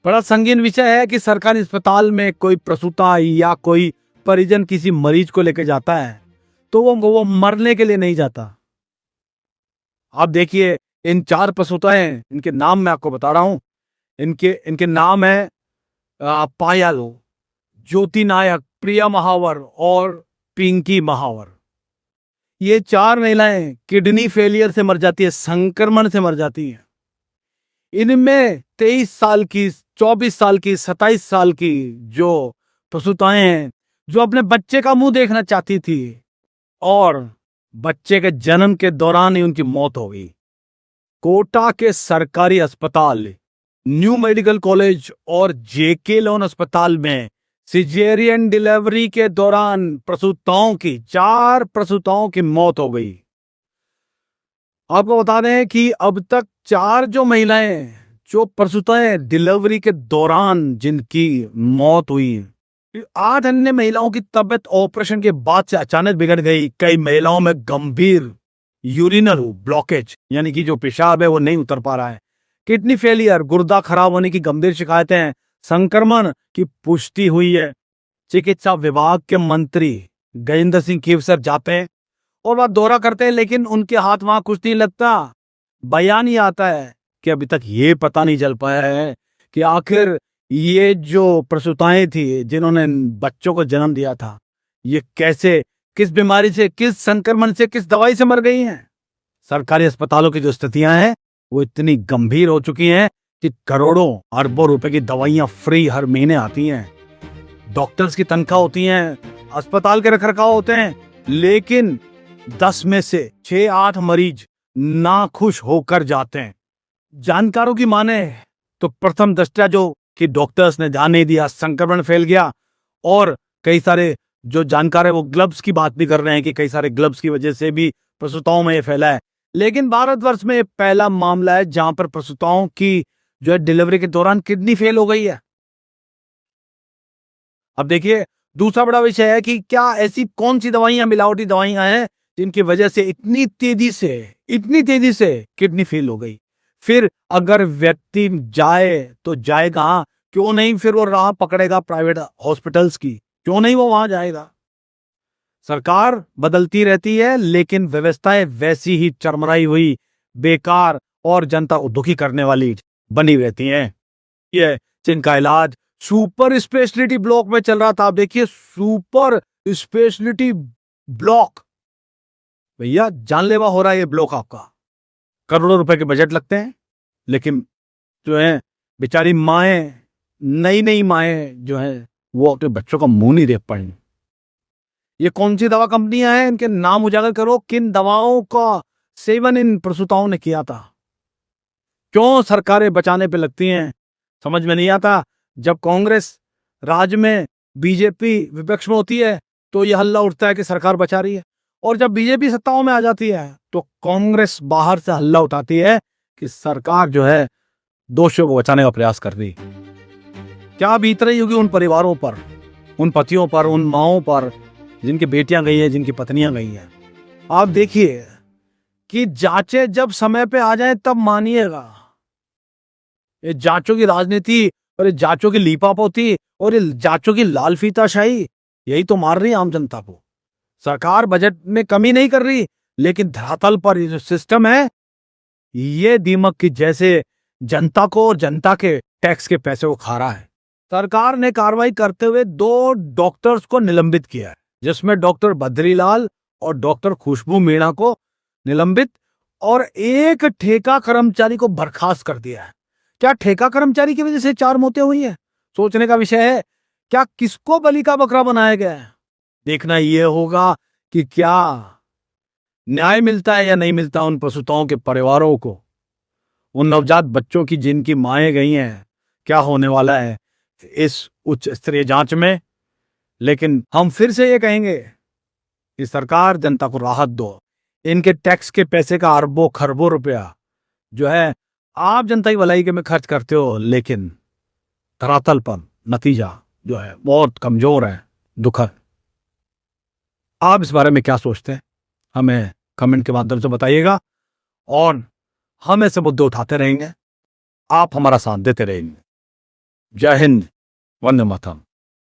बड़ा संगीन विषय है कि सरकारी अस्पताल में कोई प्रसूता या कोई परिजन किसी मरीज को लेकर जाता है तो वो मरने के लिए नहीं जाता। आप देखिए, इन 4 प्रसूताएं, इनके नाम मैं आपको बता रहा हूं। इनके इनके नाम है पायलो, ज्योति नायक, प्रिया महावर और पिंकी महावर। ये 4 महिलाएं किडनी फेलियर से मर जाती है, संक्रमण से मर जाती हैं। इनमें 23 साल की, 24 साल की, 27 साल की जो प्रसूताएं हैं, जो अपने बच्चे का मुंह देखना चाहती थी और बच्चे के जन्म के दौरान ही उनकी मौत हो गई। कोटा के सरकारी अस्पताल, न्यू मेडिकल कॉलेज और जेके लोन अस्पताल में सिजेरियन डिलीवरी के दौरान 4 प्रसूताओं की मौत हो गई। आपको बता दें कि अब तक 4 जो महिलाएं, जो प्रसूताएं डिलीवरी के दौरान जिनकी मौत हुई, 8 अन्य महिलाओं की तबीयत ऑपरेशन के बाद से अचानक बिगड़ गई। कई महिलाओं में गंभीर यूरिनल ब्लॉकेज, यानी कि जो पेशाब है वो नहीं उतर पा रहा है, किडनी फेलियर, गुर्दा खराब होने की गंभीर शिकायतें, संक्रमण की पुष्टि हुई है। चिकित्सा विभाग के मंत्री गजेंद्र सिंह खेवसर जाते हैं और वह दौरा करते हैं, लेकिन उनके हाथ वहां कुछ नहीं लगता। बयान ही आता है कि अभी तक ये पता नहीं चल पाया है कि आखिर ये जो प्रसूताएं थी जिन्होंने बच्चों को जन्म दिया था, ये कैसे, किस बीमारी से, किस संक्रमण से, किस दवाई से मर गई हैं। सरकारी अस्पतालों की जो स्थितियां हैं वो इतनी गंभीर हो चुकी हैं कि करोड़ों अरबों रुपए की दवाइयां फ्री हर महीने आती हैं, डॉक्टर्स की तनख्वाह होती हैं, अस्पताल के रखरखाव होते हैं, लेकिन 10 में से 6-8 मरीज नाखुश होकर जाते हैं। जानकारों की माने तो प्रथम दृष्टया जो कि डॉक्टर्स ने ध्यान नहीं दिया, संक्रमण फैल गया और कई सारे जो जानकार है वो ग्लव्स की बात भी कर रहे हैं कि कई सारे ग्लव्स की वजह से भी प्रसूताओं में ये फैला है। लेकिन भारतवर्ष में पहला मामला है जहां पर प्रसूताओं की जो है डिलीवरी के दौरान किडनी फेल हो गई है। अब देखिए, दूसरा बड़ा विषय है कि क्या ऐसी कौन सी दवाइयां, मिलावटी दवाइयां हैं जिनकी वजह से इतनी तेजी से किडनी फेल हो गई। फिर अगर व्यक्ति जाए तो जाए कहां? क्यों नहीं फिर वो राह पकड़ेगा प्राइवेट हॉस्पिटल्स की? क्यों नहीं वो वहां जाएगा? सरकार बदलती रहती है लेकिन व्यवस्थाएं वैसी ही चरमराई हुई, बेकार और जनता को दुखी करने वाली बनी रहती हैं। ये जिनका इलाज सुपर स्पेशलिटी ब्लॉक में चल रहा था, आप देखिए सुपर स्पेशलिटी ब्लॉक, भैया जानलेवा हो रहा है ये ब्लॉक आपका। करोड़ों रुपए के बजट लगते हैं, लेकिन जो है बेचारी माएं, नई माएं जो है वो अपने बच्चों का मुंह नहीं देख पाई। ये कौन सी दवा कंपनियां हैं, इनके नाम उजागर करो। किन दवाओं का सेवन इन प्रसूताओं ने किया था? क्यों सरकारें बचाने पे लगती हैं? समझ में नहीं आता। जब कांग्रेस राज्य में, बीजेपी विपक्ष में होती है तो यह हल्ला उठता है कि सरकार बचा रही है, और जब बीजेपी सत्ताओं में आ जाती है तो कांग्रेस बाहर से हल्ला उठाती है कि सरकार जो है दोषियों को बचाने का प्रयास कर रही। क्या बीत रही होगी उन परिवारों पर, उन पतियों पर, उन माओं पर जिनकी बेटियां गई हैं, जिनकी पत्नियां गई हैं। आप देखिए कि जांचें जब समय पे आ जाएं तब मानिएगा। ये जांचों की राजनीति और ये जांचों की लीपापोती और ये जांचों की लाल फीताशाही, यही तो मार रही है आम जनता को। सरकार बजट में कमी नहीं कर रही, लेकिन धरातल पर ये जो सिस्टम है ये दीमक की जैसे जनता को और जनता के टैक्स के पैसे को खा रहा है। सरकार ने कार्रवाई करते हुए 2 डॉक्टर्स को निलंबित किया है, जिसमें डॉक्टर बद्रीलाल और डॉक्टर खुशबू मीणा को निलंबित और 1 ठेका कर्मचारी को बर्खास्त कर दिया है। क्या ठेका कर्मचारी की वजह से 4 मौतें हुई है? सोचने का विषय है। क्या किसको बलि का बकरा बनाया गया है? देखना यह होगा कि क्या न्याय मिलता है या नहीं मिलता उन प्रसूताओं के परिवारों को, उन नवजात बच्चों की जिनकी माएं गई हैं। क्या होने वाला है इस उच्च स्तरीय जांच में। लेकिन हम फिर से ये कहेंगे कि सरकार जनता को राहत दो। इनके टैक्स के पैसे का अरबों खरबों रुपया जो है आप जनता की भलाई के में खर्च करते हो, लेकिन धरातल पर नतीजा जो है बहुत कमजोर है, दुखद। आप इस बारे में क्या सोचते हैं हमें कमेंट के माध्यम से बताइएगा, और हम ऐसे मुद्दे उठाते रहेंगे, आप हमारा साथ देते रहेंगे। जय हिंद, वंदे मातरम।